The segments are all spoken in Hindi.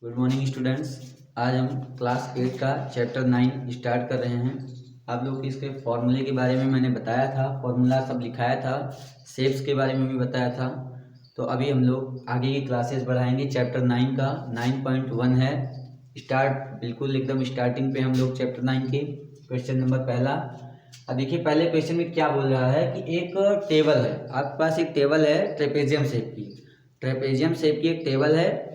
Good morning students. आज हम क्लास 8 का चैप्टर 9 स्टार्ट कर रहे हैं। आप लोग को इसके फॉर्मूले के बारे में मैंने बताया था, फॉर्मूला सब लिखाया था, शेप्स के बारे में भी बताया था। तो अभी हम लोग आगे की क्लासेस बढ़ाएंगे। चैप्टर 9 का 9.1 है। स्टार्ट बिल्कुल एकदम स्टार्टिंग पे हम लोग चैप्टर 9 के क्वेश्चन नंबर पहला। अब देखिए पहले क्वेश्चन में क्या बोल रहा है कि एक टेबल है, आपके पास एक टेबल है ट्रेपेजियम शेप की। ट्रेपेजियम शेप की एक टेबल है,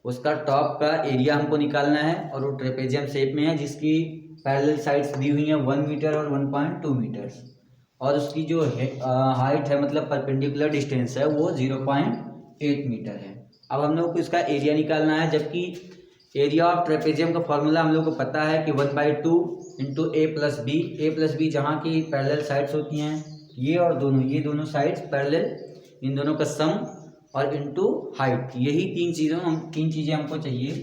उसका टॉप का एरिया हमको निकालना है और वो ट्रेपेजियम शेप में है, जिसकी पैरेलल साइड्स दी हुई हैं 1 मीटर और 1.2 मीटर, और उसकी जो हाइट है मतलब परपेंडिकुलर डिस्टेंस है वो 0.8 मीटर है। अब हम लोग को इसका एरिया निकालना है, जबकि एरिया ऑफ ट्रेपेजियम का फॉर्मूला हम लोग को पता है कि 1/2 इंटू ए प्लस बी, जहाँ की पैरेलल साइड्स होती हैं ये दोनों साइड्स पैरेलल, इन दोनों का सम और इनटू हाइट। यही तीन चीज़ें हमको चाहिए।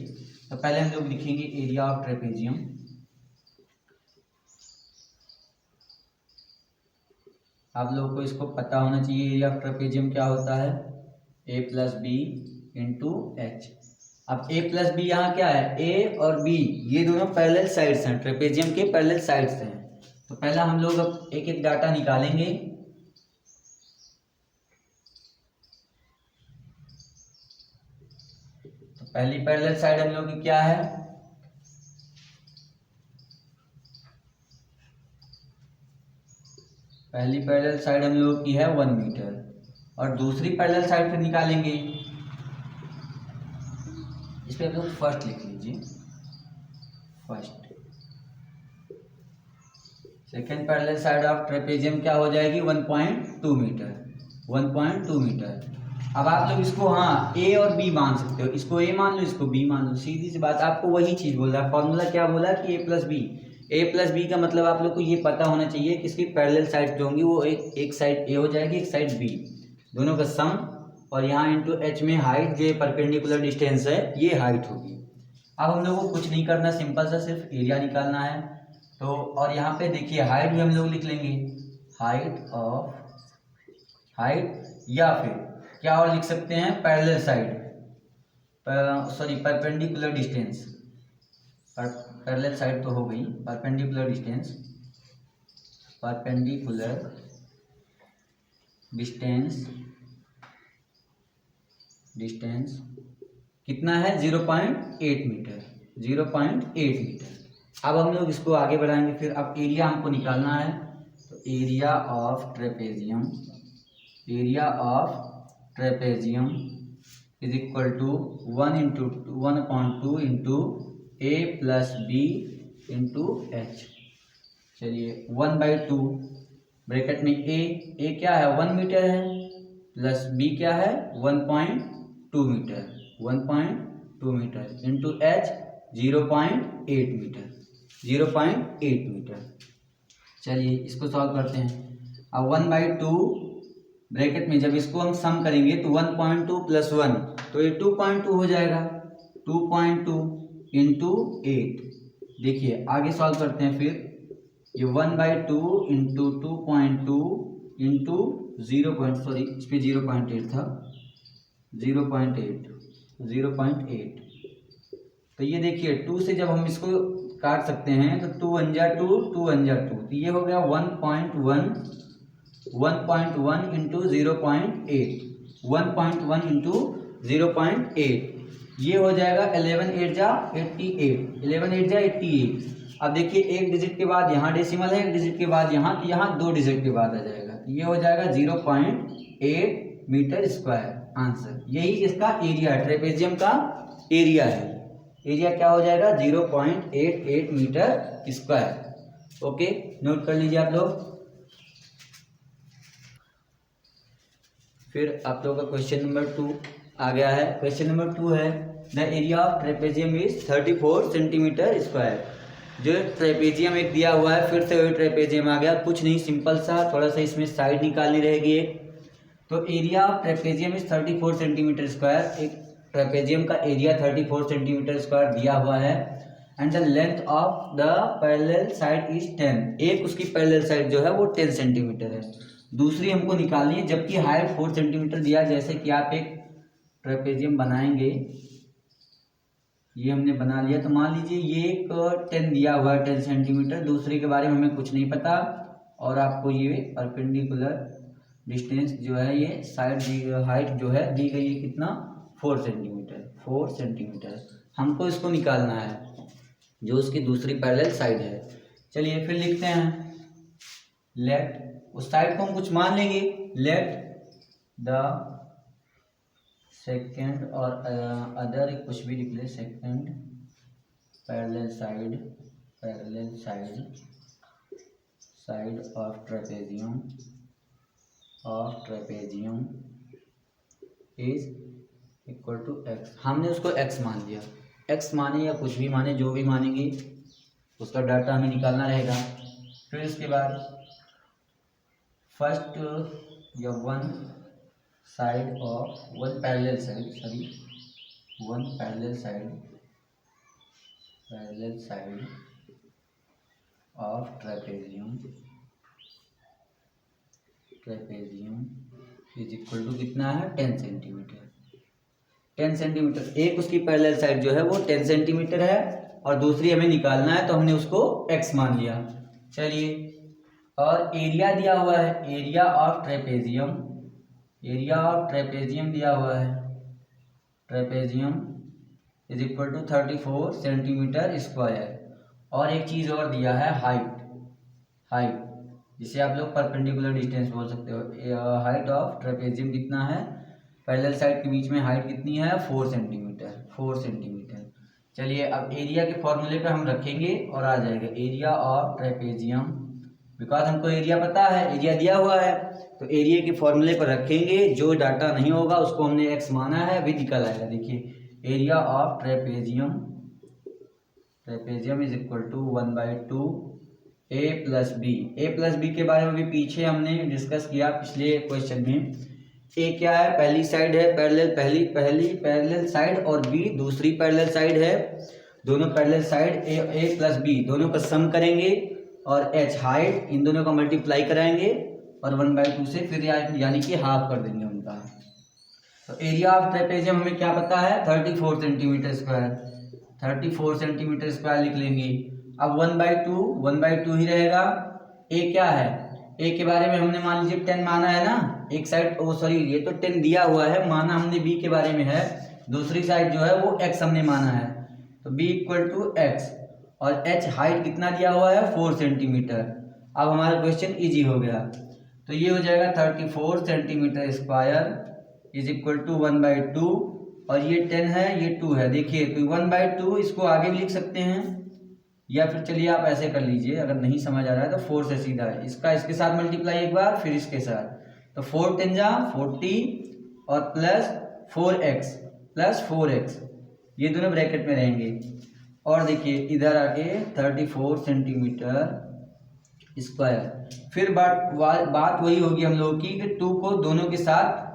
तो पहले हम लोग लिखेंगे एरिया ऑफ ट्रेपेजियम। आप लोगों को इसको पता होना चाहिए एरिया ऑफ ट्रेपेजियम क्या होता है, ए प्लस बी इंटू एच। अब ए प्लस बी यहाँ क्या है, ए और बी ये दोनों पैरेलल साइड्स हैं, ट्रेपेजियम के पैरेलल साइड्स हैं। तो पहला हम लोग अब एक एक डाटा निकालेंगे। पहली पैरेलल साइड हम लोग की क्या है, पहली पैरेलल साइड हम लोग की है 1 मीटर, और दूसरी पैरेलल साइड पे निकालेंगे। इस पे हम लोग फर्स्ट लिख लीजिए, first. Second parallel side of trapezium क्या हो जाएगी, 1.2 मीटर, 1.2 मीटर। अब आप लोग इसको ए और बी मान सकते हो, इसको ए मान लो, इसको बी मान लो, सीधी सी बात। आपको वही चीज बोल रहा है, फॉर्मूला क्या बोला कि ए प्लस बी का मतलब आप लोग को ये पता होना चाहिए कि इसकी पैरेलल साइड जो होंगी वो एक साइड ए हो जाएगी, एक साइड बी, दोनों का सम, और यहाँ इंटू एच में हाइट, जो परपेंडिकुलर डिस्टेंस है ये हाइट होगी। अब हम लोग को कुछ नहीं करना, सिंपल सा सिर्फ एरिया निकालना है। तो और यहाँ पे देखिए हाइट भी हम लोग लिख लेंगे, हाइट, या फिर क्या और लिख सकते हैं, parallel side, sorry perpendicular distance, parallel side तो हो गई, परपेंडिकुलर डिस्टेंस कितना है, 0.8 मीटर, 0.8 मीटर। अब हम लोग इसको आगे बढ़ाएंगे। फिर अब एरिया हमको निकालना है, तो area of trapezium is equal to 1/2 into A plus B into h. चलिए 1/2 ब्रैकेट में ए क्या है 1 मीटर है, प्लस बी क्या है 1.2 metre, 1.2 metre into h 0.8 metre, 0.8 metre. चलिए इसको सॉल्व करते हैं। अब 1/2 ब्रैकेट में जब इसको हम सम करेंगे तो 1.2 प्लस 1 तो ये 2.2 हो जाएगा, 2.2 इंटू 8। देखिए आगे सॉल्व करते हैं। फिर ये 1/2 इंटू 2.2 इंटू 0. इस पर 0.8 था, 0.8। तो ये देखिए 2 से जब हम इसको काट सकते हैं तो 2 1 जा 2, 2 1 जा 2, तो ये हो गया 1.1 इंटू 0.8, 1.1 इंटू 0.8, ये हो जाएगा 11 8 जा 88। अब देखिए एक डिजिट के बाद यहाँ डेसिमल है, एक डिजिट के बाद यहाँ, तो यहाँ 2 डिजिट के बाद आ जाएगा, तो ये हो जाएगा 0.8 मीटर स्क्वायर। आंसर यही इसका एरिया है, ट्रेपेजियम का एरिया है। एरिया क्या हो जाएगा 0.88 मीटर स्क्वायर। ओके, नोट कर लीजिए आप लोग। फिर आप लोगों का क्वेश्चन नंबर 2 आ गया है। क्वेश्चन नंबर 2 है the area of trapezium is 34 centimetre square. जो ट्रेपेजियम एक दिया हुआ है, फिर से वही ट्रेपेजियम आ गया, कुछ नहीं, सिंपल सा, थोड़ा सा इसमें साइड निकालनी रहेगी एक। तो area of trapezium is 34 centimetre square. एक ट्रेपेजियम का एरिया 34 सेंटीमीटर स्क्वायर दिया हुआ है, and the length of the parallel side is 10। एक उसकी पैरेलल साइड जो है वो 10 सेंटीमीटर है, दूसरी हमको निकालनी है, जबकि हाइट 4 सेंटीमीटर दिया। जैसे कि आप एक ट्रेपेजियम बनाएंगे ये हमने बना लिया। तो मान लीजिए ये एक 10 दिया हुआ है, 10 सेंटीमीटर, दूसरे के बारे में हमें कुछ नहीं पता, और आपको ये परपेंडिकुलर डिस्टेंस जो है, ये साइड हाइट जो है दी गई है कितना, 4 सेंटीमीटर, 4 सेंटीमीटर। हमको इसको निकालना है जो उसकी दूसरी पैरेलल साइड है। चलिए फिर लिखते हैं, लेट, उस साइड को हम कुछ मान लेंगे, लेट द सेकेंड और अदर कुछ भी लिख ले, second parallel side, parallel side, side of trapezium, of trapezium is equal to x. हमने उसको एक्स मान लिया, एक्स माने या कुछ भी माने, जो भी मानेंगे उसका डाटा हमें निकालना रहेगा। फिर इसके बाद फर्स्ट या one side of one parallel side, sorry one parallel side, parallel side of trapezium, trapezium is equal to कितना है, 10 सेंटीमीटर, 10 सेंटीमीटर। एक उसकी पैरेलल साइड जो है वो 10 सेंटीमीटर है और दूसरी हमें निकालना है, तो हमने उसको x मान लिया। चलिए, और एरिया दिया हुआ है, area of trapezium, area of trapezium दिया हुआ है, trapezium is equal to 34 centimetre square. और एक चीज़ और दिया है, हाइट, हाइट जिसे आप लोग परपेंडिकुलर डिस्टेंस बोल सकते हो। हाइट ऑफ ट्रेपेजियम कितना है, पैरेलल साइड के बीच में हाइट कितनी है, 4 सेंटीमीटर, 4 सेंटीमीटर। चलिए अब एरिया के फॉर्मूले पे हम रखेंगे और आ जाएगा एरिया ऑफ ट्रेपेजियम, बिकॉज हमको एरिया पता है, एरिया दिया हुआ है, तो एरिया के फॉर्मूले पर रखेंगे, जो डाटा नहीं होगा उसको हमने एक्स माना है, भी निकल आएगा। देखिए area of trapezium, trapezium is equal to 1/2 a plus b. A plus b के बारे में भी पीछे हमने डिस्कस किया पिछले क्वेश्चन में। ए क्या है, पहली साइड है पैरेलल, पहली पैरेलल साइड, और बी दूसरी पैरेलल साइड है। दोनों पैरेलल साइड ए प्लस बी दोनों का सम करेंगे और एच हाइट, इन दोनों का मल्टीप्लाई कराएंगे और 1/2 से फिर यानी कि हाफ कर देंगे उनका। तो एरिया ऑफ ट्रेपेजियम हमें क्या पता है, 34 सेंटीमीटर स्क्वायर, 34 सेंटीमीटर स्क्वायर लिख लेंगे। अब 1/2 ही रहेगा। ए क्या है, ए के बारे में हमने मान लीजिए 10 माना है ना, एक साइड, ओ सॉरी ये तो 10 दिया हुआ है, माना हमने बी के बारे में है, दूसरी साइड जो है वो x हमने माना है, तो b इक्वल टू एक्स, और h हाइट कितना दिया हुआ है, 4 सेंटीमीटर। अब हमारा क्वेश्चन इजी हो गया, तो ये हो जाएगा 34 centimetre square is equal to 1/2, और ये 10 है, ये 2 है। देखिए तो 1/2 इसको आगे भी लिख सकते हैं, या फिर चलिए आप ऐसे कर लीजिए, अगर नहीं समझ आ रहा है तो 4 से सीधा है, इसका इसके साथ मल्टीप्लाई एक बार, फिर इसके साथ, तो 4 10 जा 40 और प्लस 4x प्लस 4x, ये दोनों ब्रैकेट में रहेंगे। और देखिए इधर आके 34 सेंटीमीटर स्क्वायर। फिर बात वही होगी हम लोगों की कि 2 को दोनों के साथ,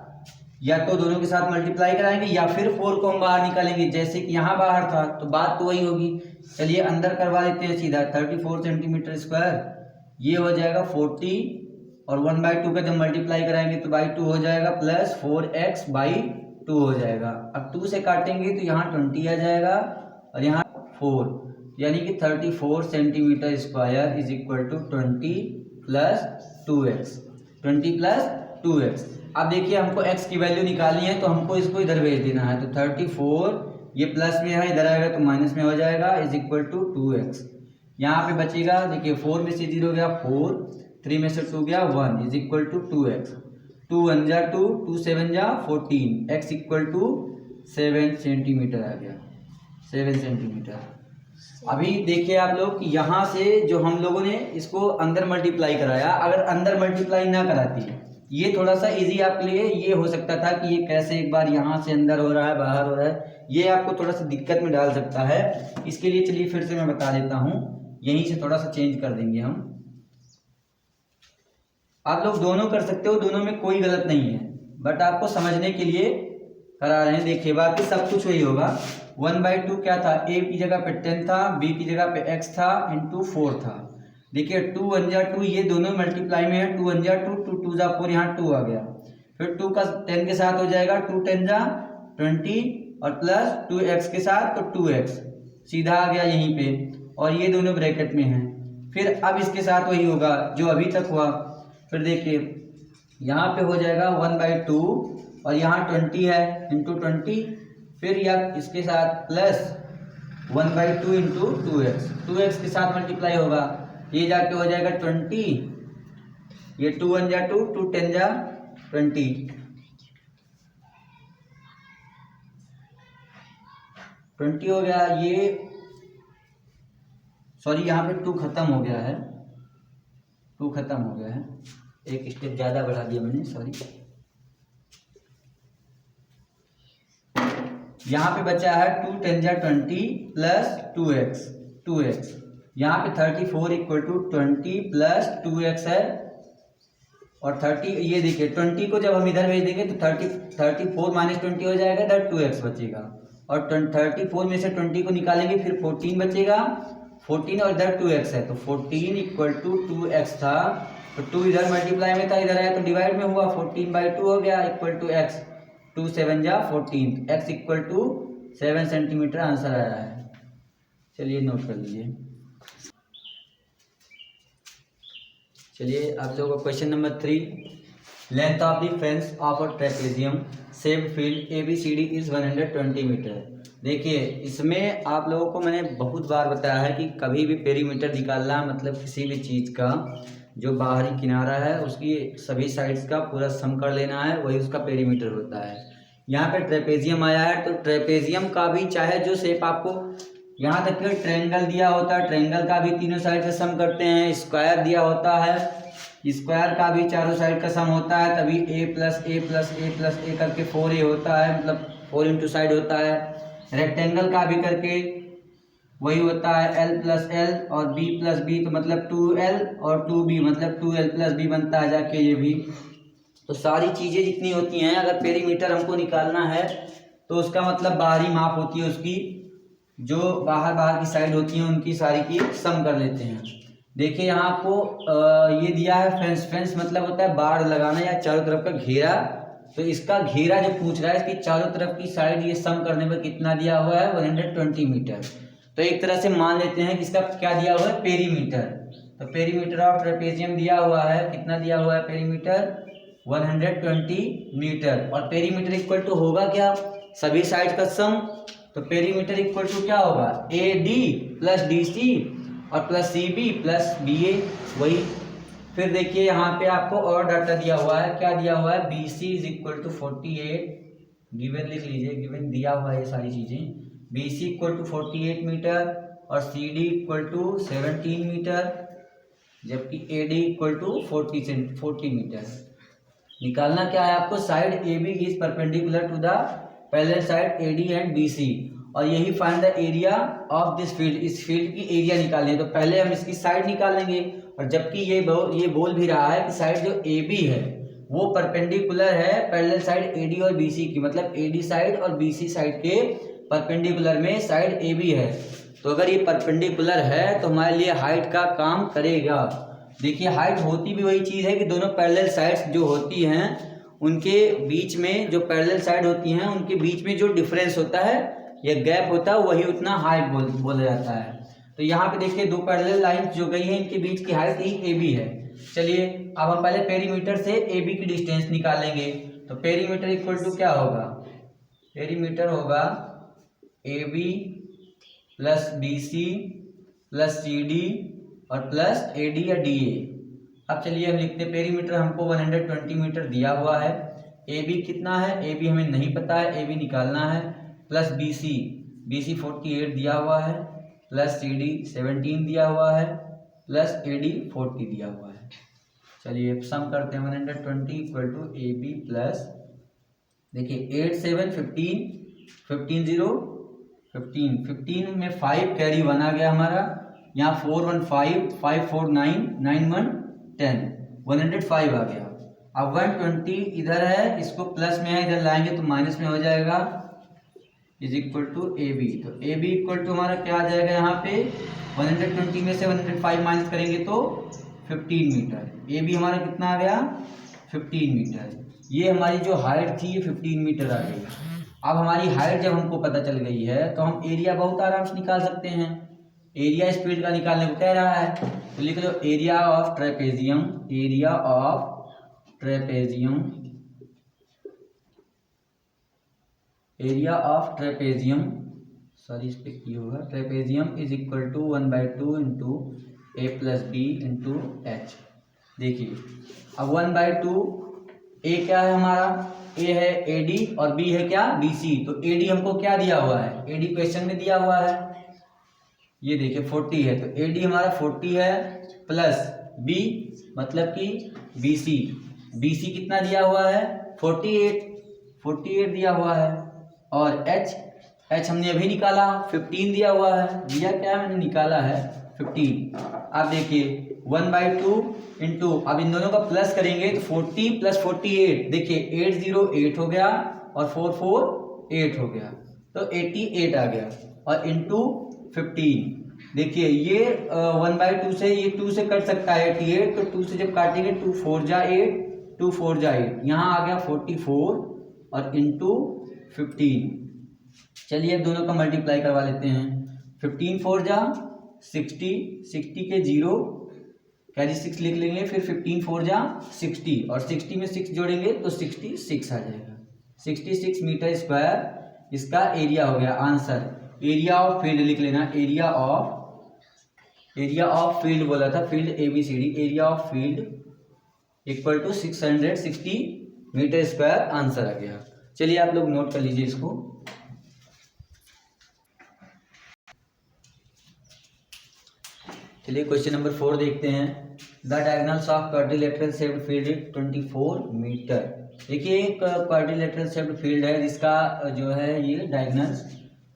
या तो दोनों के साथ मल्टीप्लाई कराएंगे या फिर 4 को हम बाहर निकालेंगे, जैसे कि यहाँ बाहर था, तो बात तो वही होगी। चलिए अंदर करवा देते हैं सीधा, 34 सेंटीमीटर स्क्वायर ये हो जाएगा 40, और 1/2 का जब मल्टीप्लाई कराएंगे तो बाई 2 हो जाएगा, प्लस 4x/2 हो जाएगा। अब 2 से काटेंगे तो यहाँ 20 आ जाएगा और यहाँ 4, यानी कि 34 centimetre square is equal to 20 plus 2x, 20 plus 2x। अब देखिए हमको x की वैल्यू निकालनी है, तो हमको इसको इधर भेज देना है, तो 34 ये प्लस में है, इधर आएगा तो माइनस में हो जाएगा, इज इक्वल टू 2x। यहाँ पे बचेगा, देखिए 4 में से 0 गया 4, 3 में से 2 गया 1, इज इक्वल टू 2x। 2 1 जा 2, 2 7 जा 14, x इक्वल टू 7 सेंटीमीटर आ गया, 7 सेंटीमीटर। अभी देखिए आप लोग कि यहाँ से जो हम लोगों ने इसको अंदर मल्टीप्लाई कराया, अगर अंदर मल्टीप्लाई ना कराती, ये थोड़ा सा इजी आपके लिए ये हो सकता था कि ये कैसे एक बार यहाँ से अंदर हो रहा है बाहर हो रहा है, ये आपको थोड़ा सा दिक्कत में डाल सकता है। इसके लिए चलिए फिर से मैं बता देता हूँ, यहीं से थोड़ा सा चेंज कर देंगे हम। आप लोग दोनों कर सकते हो, दोनों में कोई गलत नहीं है, बट आपको समझने के लिए करा रहे हैं। देखिए बाकी सब कुछ वही होगा। 1/2 क्या था, a की जगह पे 10 था, b की जगह पे x था, इंटू 4 था। देखिए 2 1 जा 2, ये दोनों मल्टीप्लाई में है, 2 1 जा 2, 2 2 जा 4, यहाँ 2 आ गया। फिर 2 का 10 के साथ हो जाएगा, 2 10 जा 20, और प्लस 2x के साथ तो 2x सीधा आ गया यहीं पे, और ये दोनों ब्रैकेट में हैं। फिर अब इसके साथ वही होगा जो अभी तक हुआ। फिर देखिए यहाँ पे हो जाएगा 1/2 और यहाँ 20 है इंटू 20, फिर यह इसके साथ प्लस 1/2 इंटू 2x के साथ मल्टीप्लाई होगा, ये जाके हो जाएगा 20, ये 2 1 जा 2, 2 10 जा 20 हो गया। ये सॉरी यहाँ पे 2 खत्म हो गया है, 2 खत्म हो गया है, एक स्टेप ज़्यादा बढ़ा दिया मैंने, सॉरी। यहाँ पे बचा है 2 10 जा 20 प्लस 2x, यहाँ पे 34 इक्वल टू 20 प्लस 2x है, और 30, ये देखिए 20 को जब हम इधर भेज देंगे तो 34 माइनस 20 हो जाएगा, इधर 2x बचेगा, और 34 में से 20 को निकालेंगे फिर 14 बचेगा, 14 और इधर 2x है तो 14 इक्वल टू 2x था, तो 2 इधर मल्टीप्लाई में था, इधर आया तो डिवाइड में हुआ, 14/2 हो गया इक्वल टू x, 2 7 जा 14, x equal to 7 centimetre answer आया है। चलिए नोट कर लीजिए। चलिए आप लोगों को question number 3, length of the fence of a trapezium shape field ABCD is 120 metre. देखिए इसमें आप लोगों को मैंने बहुत बार बताया है कि कभी भी पेरीमीटर निकालना मतलब किसी भी चीज़ का जो बाहरी किनारा है उसकी सभी साइड्स का पूरा सम कर लेना है, वही उसका पेरीमीटर होता है। यहाँ पे ट्रेपेजियम आया है तो ट्रेपेजियम का भी चाहे जो शेप आपको यहाँ तक कि ट्रायंगल दिया होता है, ट्रायंगल का भी तीनों साइड से सम करते हैं, स्क्वायर दिया होता है, स्क्वायर का भी चारों साइड का सम होता है, तभी a plus A plus A plus A करके 4a होता है, मतलब 4 इंटू साइड होता है। रेक्टेंगल का भी करके वही होता है l प्लस एल और b प्लस बी, तो मतलब 2l और 2b मतलब 2l प्लस b बनता है जाके ये भी। तो सारी चीज़ें जितनी होती हैं अगर पेरीमीटर हमको निकालना है तो उसका मतलब बाहरी माप होती है, उसकी जो बाहर की साइड होती हैं उनकी सारी की सम कर लेते हैं। देखिए यहाँ आपको ये दिया है फेंस मतलब होता है बाड़ लगाना या चारों तरफ का घेरा, तो इसका घेरा जो पूछ रहा है इसकी चारों तरफ की साइड ये सम करने पर कितना दिया हुआ है 120 मीटर। तो एक तरह से मान लेते हैं कि इसका क्या दिया हुआ है पेरीमीटर, तो पेरीमीटर ऑफ ट्रेपेजियम दिया हुआ है, कितना दिया हुआ है पेरीमीटर 120 मीटर, और पेरीमीटर इक्वल टू होगा क्या सभी साइड का सम, तो पेरीमीटर इक्वल टू क्या होगा AD प्लस DC और प्लस CB प्लस BA वही। फिर देखिए यहाँ पे आपको और डाटा दिया हुआ है, क्या दिया हुआ है BC is equal to 48, given लिख लीजिए, गिवन दिया हुआ है ये सारी चीज़ें, BC इक्वल टू 48 मीटर और CD इक्वल टू 17 मीटर, जबकि AD इक्वल टू 40 मीटर। निकालना क्या है आपको, side AB is perpendicular to the parallel side AD and BC, और यही find the area of this field, इस फील्ड की एरिया निकालनी है। तो पहले हम इसकी साइड निकालेंगे, और जबकि ये बोल भी रहा है कि साइड जो AB है वो परपेंडिकुलर है पैरेलल साइड AD और BC की, मतलब AD साइड और BC साइड के परपेंडिकुलर में साइड AB है। तो अगर ये परपेंडिकुलर है तो हमारे लिए हाइट का काम करेगा। देखिए हाइट होती भी वही चीज़ है कि दोनों पैरेलल साइड्स जो होती हैं उनके बीच में, जो पैरेलल साइड होती हैं उनके बीच में जो डिफरेंस होता है या गैप होता है वही उतना हाइट बोला जाता है। तो यहाँ पे देखिए दो पैरेलल लाइंस जो गई हैं इनके बीच की हाइट ही AB है। चलिए अब हम पहले पेरीमीटर से AB की डिस्टेंस निकालेंगे, तो पेरीमीटर इक्वल टू क्या होगा, पेरीमीटर होगा AB plus BC plus CD और प्लस AD या DA। अब चलिए हम लिखते हैं पेरीमीटर हमको 120 मीटर दिया हुआ है, AB कितना है, AB हमें नहीं पता है, AB निकालना है, प्लस BC 48 दिया हुआ है, प्लस CD 17 दिया हुआ है, प्लस AD 40 दिया हुआ है। चलिए सम करते हैं 120 इक्वल टू AB प्लस, देखिए 8 7 15 15 0 15 15 में 5 कैरी 1 आ गया हमारा, यहाँ 4 1 5 5 4 9 9 1 10 105 आ गया। अब 120 इधर है, इसको प्लस में है, इधर लाएंगे तो माइनस में हो जाएगा, इज इक्वल टू AB। तो AB इक्वल टू हमारा क्या आ जाएगा, यहाँ पे 120 में से 105 माइनस करेंगे तो 15 मीटर। AB हमारा कितना आ गया 15 मीटर। ये हमारी जो हाइट थी ये 15 मीटर आ गई। अब हमारी हाइट जब हमको पता चल गई है तो हम एरिया बहुत आराम से निकाल सकते हैं। एरिया इस फील्ड का निकालने को कह रहा है, तो लिख लो area of trapezium, area of trapezium, area of trapezium, sorry इस पे की होगा, trapezium is equal to 1/2 into A plus B into H. देखिए अब 1/2, ए क्या है हमारा, ए है एडी और बी है क्या बीसी। तो एडी हमको क्या दिया हुआ है, एडी क्वेश्चन में दिया हुआ है, ये देखिए 40 है, तो एडी हमारा 40 है प्लस बी मतलब कि बीसी, बीसी कितना दिया हुआ है 48 दिया हुआ है। और एच हमने अभी निकाला 15 दिया हुआ है, दिया क्या मैंने निकाला है 15। आप देखिए 1/2 इंटू, अब इन दोनों का प्लस करेंगे तो 40 प्लस 48, देखिए 808 हो गया और 448 हो गया, तो 88 आ गया, और इंटू 15। देखिए ये 1/2 से ये 2 से कट सकता है 88, तो 2 से जब काटेंगे 2 4 जा 8, 2 4 जा 8, यहाँ आ गया 44 और इंटू 15। चलिए अब दोनों का मल्टीप्लाई करवा लेते हैं। 15 4 जा 60, 60 के 0 कैरी 6 लिख लेंगे, फिर 15 4 जा 60 और 60 में 6 जोड़ेंगे तो 66 आ जाएगा। 66 मीटर स्क्वायर इसका एरिया हो गया। आंसर एरिया ऑफ फील्ड लिख लेना, एरिया ऑफ फील्ड बोला था, field ABCD, area of field equal to 660 metre square answer आ गया। चलिए आप लोग नोट कर लीजिए इसको। चलिए क्वेश्चन नंबर 4 देखते हैं। The diagonals of quadrilateral shaped field 24 metre. देखिए एक क्वाड्रिलेटरल शेप्ड फील्ड है जिसका जो है ये डायगोनल्स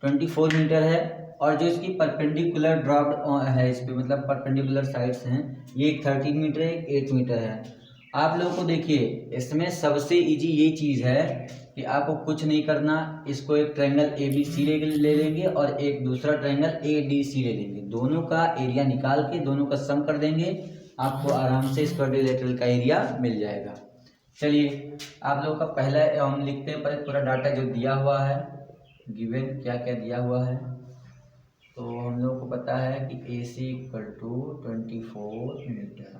24 मीटर है, और जो इसकी परपेंडिकुलर ड्रॉप्ड है इस पे, मतलब परपेंडिकुलर साइड्स हैं, ये एक 13 मीटर है, एक 8 मीटर है। आप लोगों को देखिए इसमें सबसे इजी ये चीज़ है कि आपको कुछ नहीं करना, इसको एक ट्रायंगल ABC ले लेंगे और एक दूसरा ट्रायंगल ADC ले लेंगे, दोनों का एरिया निकाल के दोनों का सम कर देंगे, आपको आराम से इस क्वाड्रिलेटरल का एरिया मिल जाएगा। चलिए आप लोगों का पहला हम लिखते हैं, पर पूरा डाटा जो दिया हुआ है, गिवन क्या क्या दिया हुआ है। तो हम लोग को पता है कि AC इक्वल टू 24 मीटर,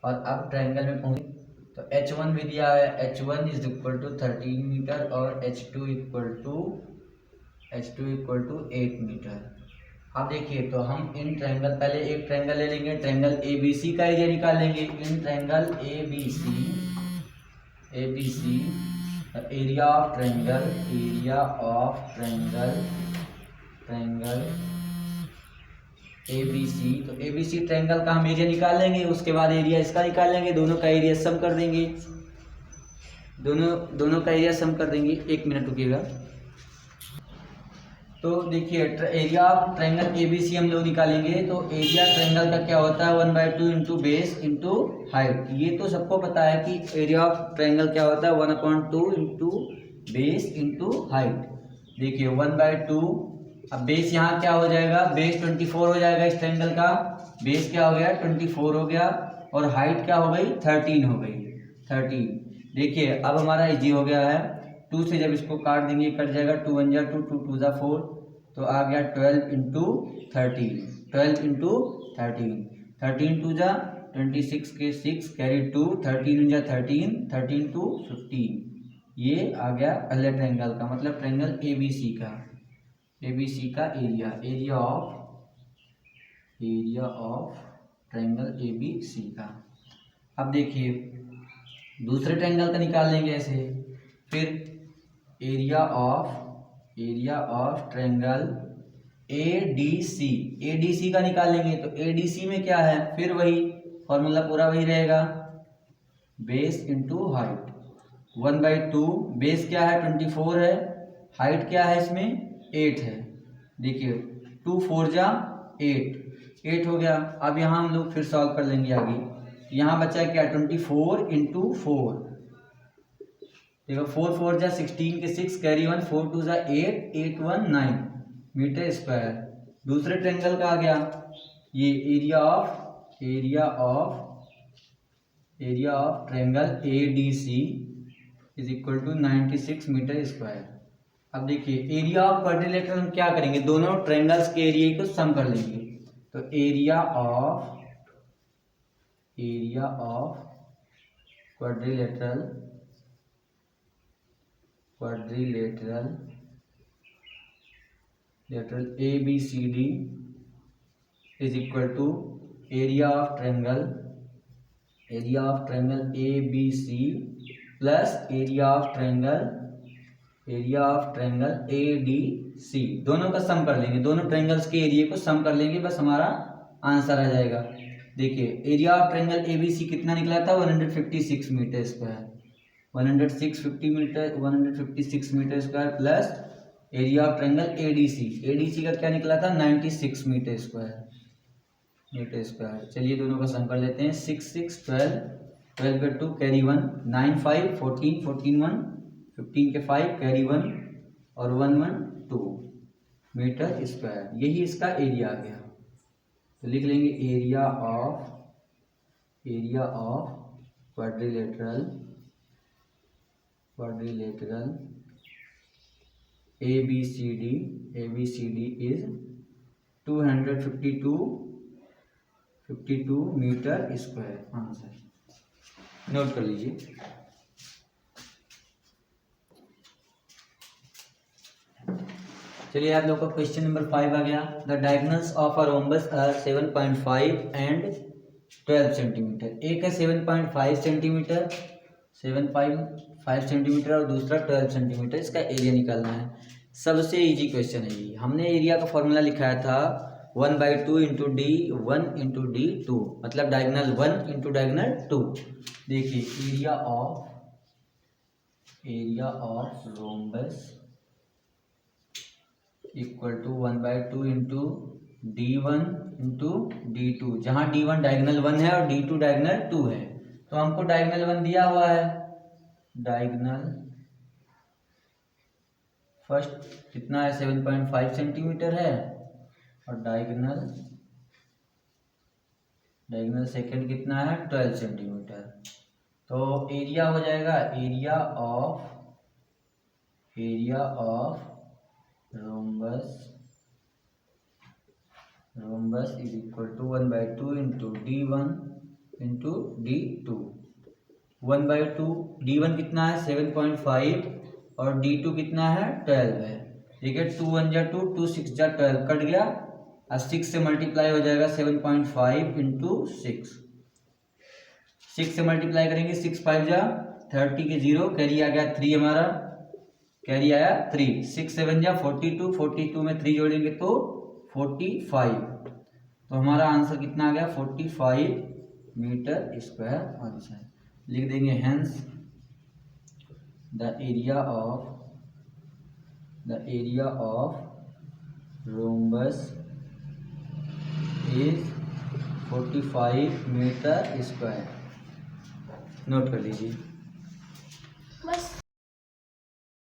और अब ट्रायंगल में पहुँचे तो H1 भी दिया है, H1 is equal to 13 metre और H2 इक्वल टू 8 मीटर। अब देखिए तो हम इन ट्रायंगल, पहले एक ट्रायंगल ले लेंगे, ट्रायंगल ABC का एरिया निकाल लेंगे। In triangle ABC area of triangle ABC, तो ABC ट्रायंगल का हम एरिया निकाल लेंगे, उसके बाद एरिया इसका निकाल लेंगे, दोनों का एरिया सम कर देंगे, दोनों का एरिया सम कर देंगे। 1 मिनट रुकिएगा। तो देखिए एरिया ऑफ ट्रायंगल ABC हम लोग निकालेंगे, तो एरिया ट्रायंगल का क्या होता है 1/2 इंटू बेस इंटू हाइट। ये तो सबको पता है कि एरिया ऑफ ट्रायंगल क्या होता है 1/2 इंटू बेस इंटू हाइट। देखिए 1/2, अब बेस यहाँ क्या हो जाएगा, बेस 24 हो जाएगा, इस ट्रायंगल का बेस क्या हो गया 24 हो गया, और हाइट क्या हो गई 13 हो गई 13। देखिए अब हमारा इजी हो गया है, 2 से जब इसको काट देंगे कट जाएगा, 2 1 जा 2, 2 2 जा 4, तो आ गया 12 इंटू 13, 13 2 जा 26 के 6 कैरी 2, 13 जा 13, 13 टू 15। ये आ गया पहले ट्रायंगल का, मतलब ट्रायंगल ABC का एरिया ऑफ ट्रायंगल ABC का। अब देखिए दूसरे ट्रायंगल का निकाल लेंगे ऐसे, फिर एरिया ऑफ ट्रायंगल ADC का निकाल लेंगे, तो ADC में क्या है, फिर वही फॉर्मूला पूरा वही रहेगा, बेस इंटू हाइट। 1/2 बेस क्या है 24 है, हाइट क्या है इसमें 8 है। देखिए 2 4 जा 8 हो गया। अब यहाँ हम लोग फिर सॉल्व कर लेंगे आगे, यहाँ बचा क्या 24 इंटू 4, देखो 4 4 जा 16 के 6 कैरी 1, 4 2 जा 8, 8 1 9 मीटर स्क्वायर। दूसरे ट्रायंगल का आ गया ये area of triangle ADC is equal to 96 metre square. अब देखिए एरिया ऑफ क्वाड्रिलेटरल हम क्या करेंगे, दोनों ट्रायंगल्स के एरिया को सम कर लेंगे। तो area of quadrilateral lateral ABCD is equal to area of triangle ABC plus area of triangle ADC। दोनों का सम कर लेंगे, दोनों ट्रायंगल्स के एरिया को सम कर लेंगे, बस हमारा आंसर आ जाएगा। देखिए एरिया ऑफ ट्रायंगल ABC कितना निकला था, 156 metre square, 156 metre square plus area of triangle ADC का क्या निकला था, 96 मीटर स्क्वायर। चलिए दोनों का सम कर लेते हैं। 6 6 12, 12 के 2 कैरी 1, 9 5 14, 14 1 15 के 5 कैरी 1 और 1 1 2 मीटर स्क्वायर। यही इसका एरिया आ गया। तो लिख लेंगे area of quadrilateral ABCD is 252 metre square. Answer note कर लीजिए। चलिए आप लोग का क्वेश्चन नंबर 5 आ गया। The diagonals of a rhombus are 7.5 and 12 centimetre. एक है 7.5 सेंटीमीटर, 7.5 सेंटीमीटर और दूसरा 12 सेंटीमीटर। इसका एरिया निकालना है। सबसे इजी क्वेश्चन है ये। हमने एरिया का फॉर्मूला लिखाया था 1/2 इंटू डी 1 इंटू डी 2, मतलब डायगोनल 1 इंटू डायगोनल 2। देखिए area of rhombus equal to 1/2 into D1 into D2, जहाँ D1 डायगोनल 1 है और D2 डायगोनल 2 है। तो हमको डायगोनल 1 दिया हुआ है, डायगोनल फर्स्ट कितना है 7.5 सेंटीमीटर है और डायगोनल सेकंड कितना है 12 सेंटीमीटर। तो एरिया हो जाएगा area of rhombus is equal to 1/2 into D1 into D2। 1/2 D1 कितना है 7.5 और D2 कितना है 12 है। ठीक है, 2 1 जा 2, 2 6 जा 12 कट गया और 6 से मल्टीप्लाई हो जाएगा 7.5 इंटू 6 से मल्टीप्लाई करेंगे 6 5 जा 30 के 0 कैरी आ गया 3 हमारा, कैरी आया 3, 6 7 जा 42, 42 में 3 जोड़ेंगे तो 45। तो हमारा आंसर कितना आ गया 45 मीटर स्क्वायर आंसर। लिख देंगे hence the area of rhombus is 45 metre square. Note कर लीजिए।